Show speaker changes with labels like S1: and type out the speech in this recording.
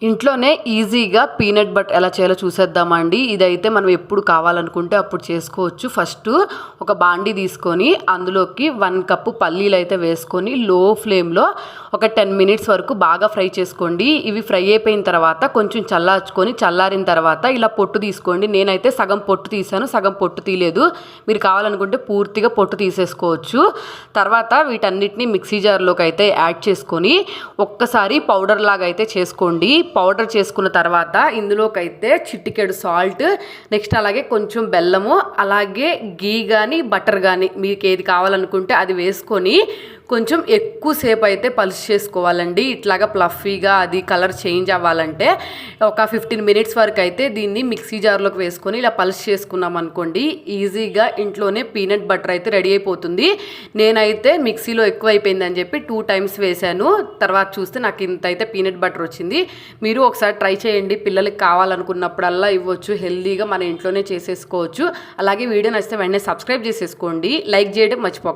S1: ఇంట్లోనే ఈజీగా peanut butter ఎలా చేయాలో చూసేద్దామండి. ఇదైతే మనం ఎప్పుడు కావాలనుకుంటే అప్పుడు చేసుకోవచ్చు. ఫస్ట్ ఒక బాండీ తీసుకొని అందులోకి 1 కప్పు పల్లీలు అయితే వేసుకొని లో ఫ్లేమ్లో ఒక 10 మినిట్స్ వరకు బాగా ఫ్రై చేసుకోండి. ఇవి ఫ్రై అయిపోయిన తర్వాత కొంచెం చల్లార్చుకొని చల్లారిన తర్వాత ఇలా పొట్టు తీసుకోండి. నేనైతే సగం పొట్టు తీసాను, సగం పొట్టు తీయలేదు. మీరు కావాలనుకుంటే పూర్తిగా పొట్టు తీసేసుకోవచ్చు. తర్వాత వీటన్నిటిని మిక్సీ జార్లోకి అయితే యాడ్ చేసుకొని ఒక్కసారి పౌడర్ లాగా అయితే చేసుకోండి. పౌడర్ చేసుకున్న తర్వాత ఇందులోకైతే చిటికెడు సాల్ట్, నెక్స్ట్ అలాగే కొంచెం బెల్లము, అలాగే గీ కానీ బటర్ కానీ మీకు ఏది కావాలనుకుంటే అది వేసుకొని కొంచెం ఎక్కువసేపు అయితే పల్స్ చేసుకోవాలండి. ఇట్లాగా ప్లఫీగా అది కలర్ చేంజ్ అవ్వాలంటే ఒక 15 మినిట్స్ వరకు అయితే దీన్ని మిక్సీ జార్లోకి వేసుకొని ఇలా పల్స్ చేసుకున్నాం అనుకోండి, ఈజీగా ఇంట్లోనే పీనట్ బటర్ అయితే రెడీ అయిపోతుంది. నేనైతే మిక్సీలో ఎక్కువ అయిపోయిందని చెప్పి 2 టైమ్స్ వేశాను. తర్వాత చూస్తే నాకు ఇంత అయితే పీనట్ బటర్ వచ్చింది. మీరు ఒకసారి ట్రై చేయండి. పిల్లలకి కావాలనుకున్నప్పుడల్లా ఇవ్వచ్చు. హెల్దీగా మన ఇంట్లోనే చేసేసుకోవచ్చు. అలాగే వీడియో నచ్చితే వెంటనే సబ్స్క్రైబ్ చేసేసుకోండి. లైక్ చేయడం మర్చిపోకండి.